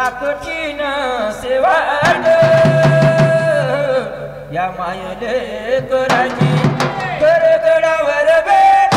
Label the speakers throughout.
Speaker 1: कठीण सेवा या मायले करायची करगडावर भेट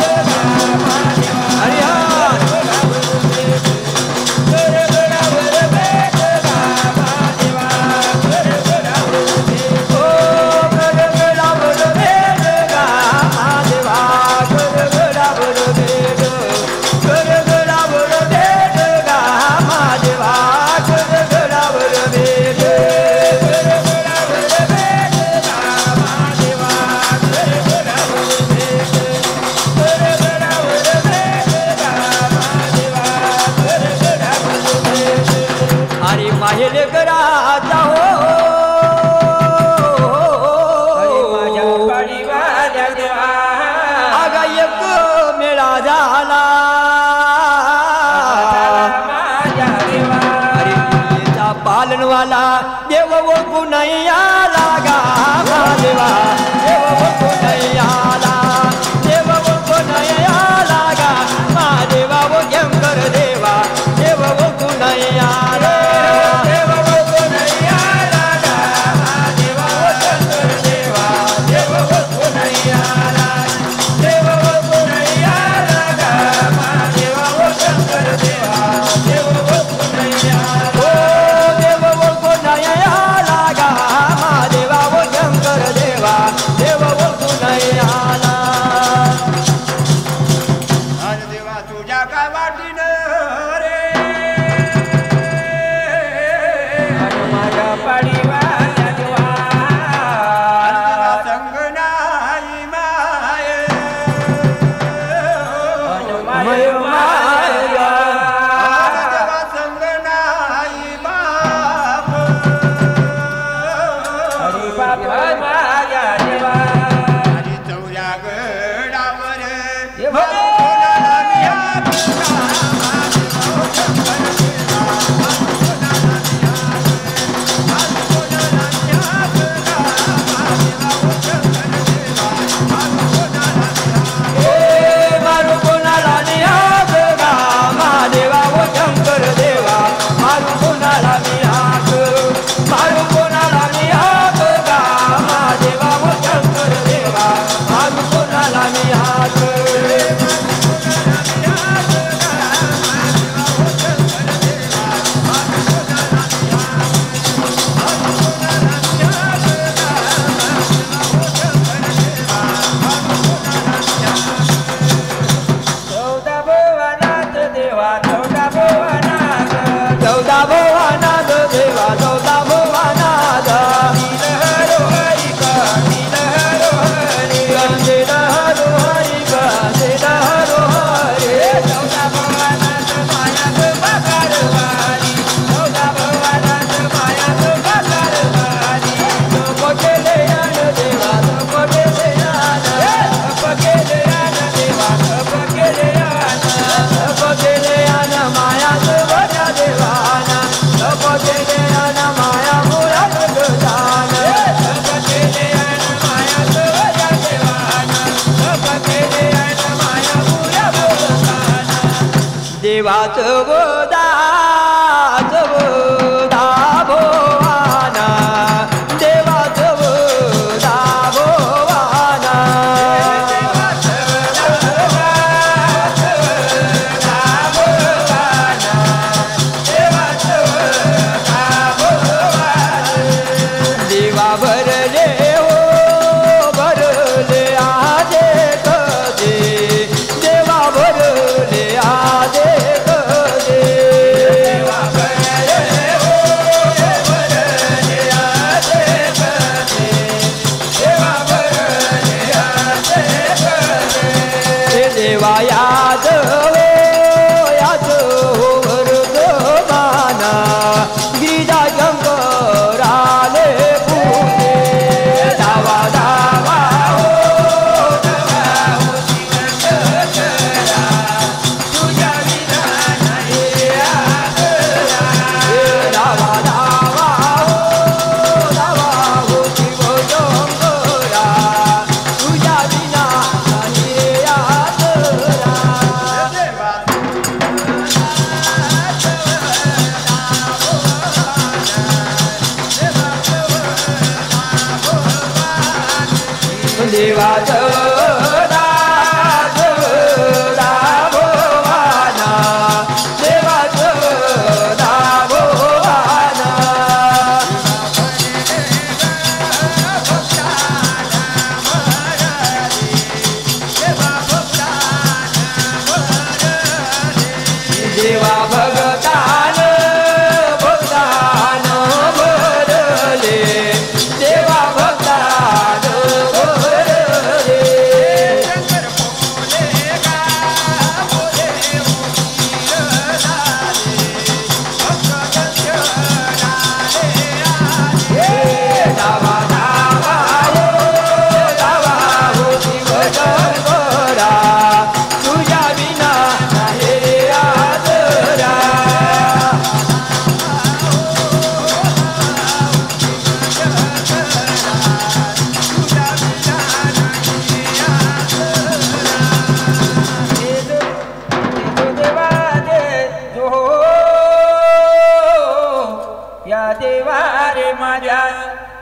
Speaker 2: पालनवाला देव ओळखू नाही आला गा महादेवा देव ओळखू नाही आला देव ओळखू नाही आला गा महादेवा वो शंकर देवा देव ओळखू नाही आला देव ओळखू नाही आला गा महादेवा वो शंकर देवा देव ओळखू नाही आला देव ओळखू नाही आला गा महादेवा वो शंकर देवा देव ओळखू नाही आला देवाचं गोदाचं गोदा भोवाना देवाचं गोदा भोवाना देवा भरले हो भरले आजे कधी देवा भरले आजे कधी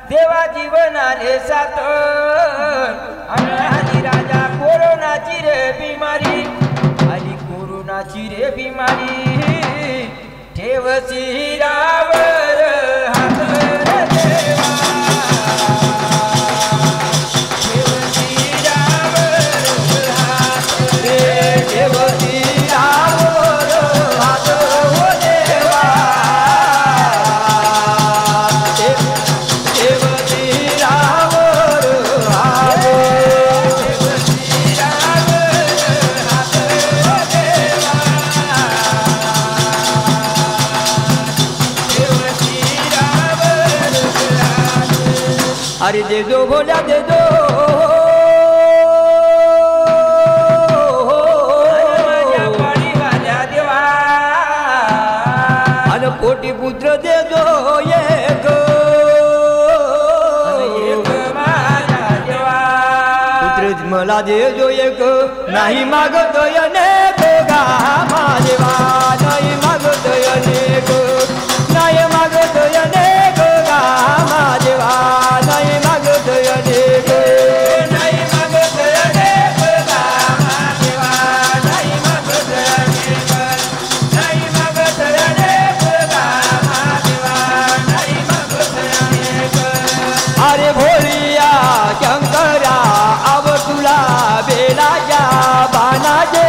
Speaker 1: देवा जीवनाले साथ आणि राजा कोरोनाची रे बिमारी आली कोरोनाची रे बिमारी ठेव शिरावर हात रे देवा ठेव शिरावर हात रे ठेव शिरावर हात हो देवा
Speaker 2: अरे दे दो भोला दे दो
Speaker 1: देवा
Speaker 2: अन कोटी पुत्र दे दो एक पुत्र मला दे दो एक नाही मागतोय अनेक गा देवा नाही मागतोय अनेक नाही मागतोय अनेक गा देवा नाही मागतोय अनेक
Speaker 1: नाही मागतोय अनेक देवा नाही मागतोय अनेक नाही मागतोय अनेक देवा नाही मागतोय अनेक
Speaker 2: अरे भोलिया शंकरा अब तुला बेलाच्या बाणाचे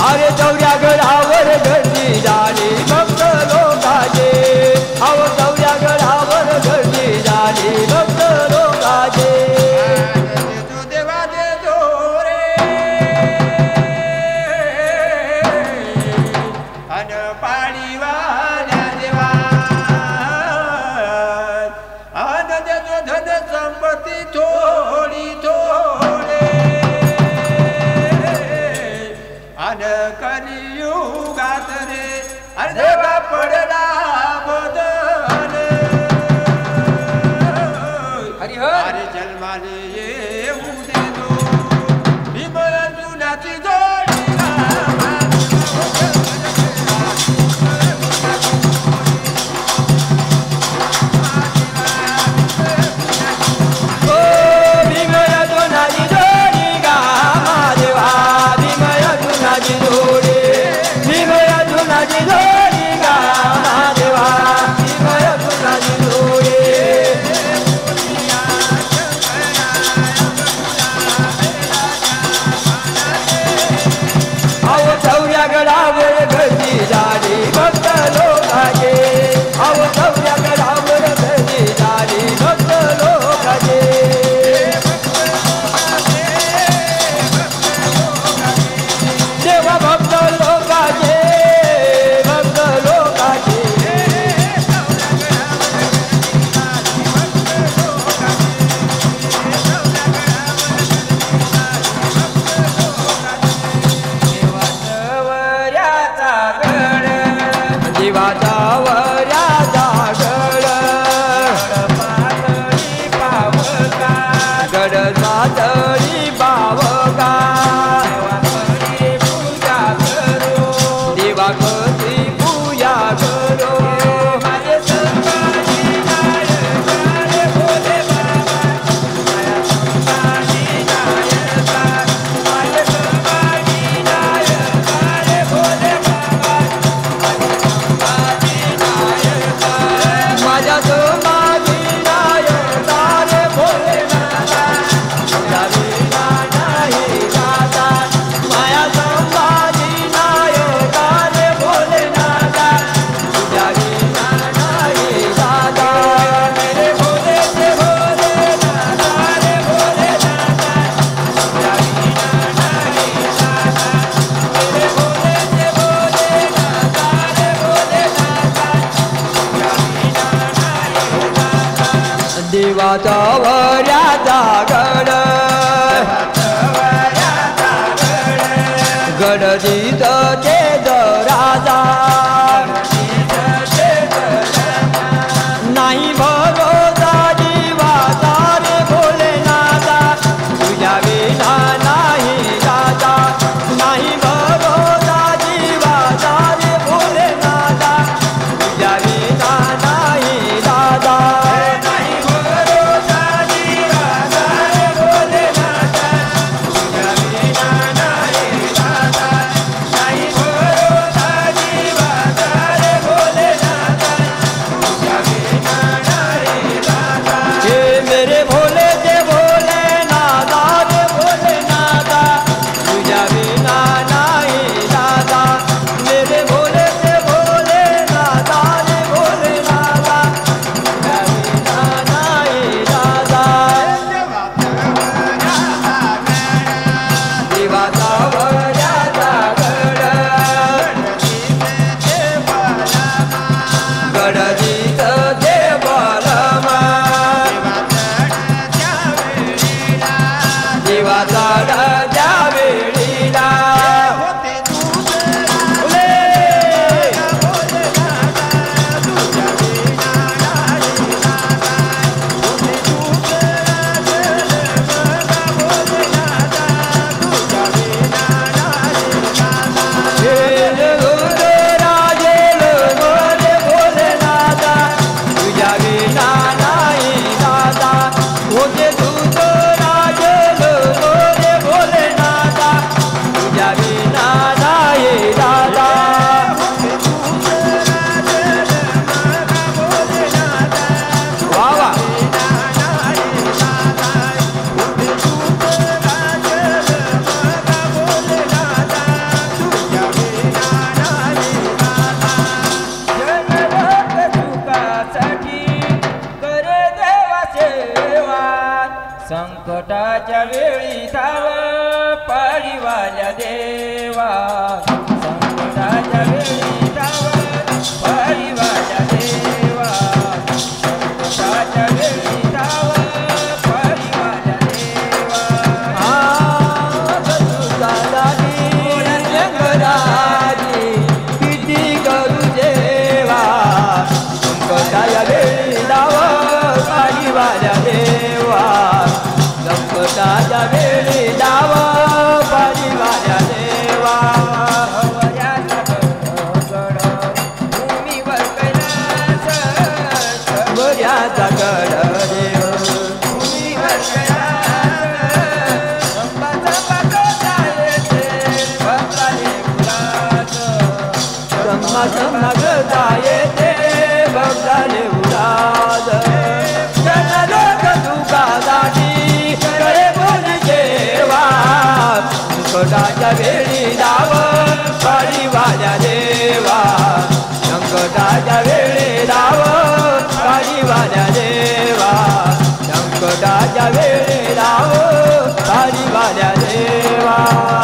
Speaker 2: अरे चौऱ्या गडावर गर्दी झाली भक्त लोकाचे अव चौऱ्या गडावर गर्दी झाली भक्त लोकाचे
Speaker 1: देवा दे दो रे अन पाणी वाल्या देवा अन दे दो धन संपत्ती थोडी थोडे अन कलियुगात रे अरे देवा पडला बदल
Speaker 2: देवाचा वऱ्याचा गड गडदीत तेज राजा नाही भरोसा जीवाचा रे भोलेनाथा तुझ्या विना नाही राजा नाही भरोसा जीवाचा रे भोलेनाथा तुझ्या विना नाही राजा नाही भरोसा जीवाचा रे भोलेनाथा तुझ्या विना नाही राजा नाही भरोसा जीवाचा रे भोलेनाथा तुझ्या विना नाही राजा हे मेरे भोले जे भोलेनाथा रे भोलेनाथा तुझ्या विना नाही राजा मेरे भोले जे भोलेनाथा रे भोलेनाथा तुझ्या विना नाही राजा देवाचा वऱ्याचा गड गडदीत देवलमा देवाचा राजा वेळीला तुझ्या विना नाही राजा होते दूत राजेल मोरे भोलेनाथा तुझ्या विना नाही राजा वा वा करे देवा सेवा संकटाच्या वेळी धाव पाडीवाल्या देवा संकटाच्या वेळी धाव पाडीवाल्या देवा संकटाच्या वेळी धाव पाडीवाल्या देवा जंगलाची किती करू देवा संकटाच्या वेळी धाव पाडीवाल्या देवा संकटाच्या वेळी धाव पाडीवाल्या देवा भूमीवर कैलास वऱ्याचा गड देव भूमीवर कैलास संपाचा येते भक्ताले उलास संपाचा येते भक्ताले उलास जनलोक तुकासाठी करे बोली देवा संकटाच्या वेळी धाव पाडीवाल्या देवा संकटाच्या वेळी धाव पाडीवाल्या देवा संकटाच्या वेळी धाव पाडीवाल्या देवा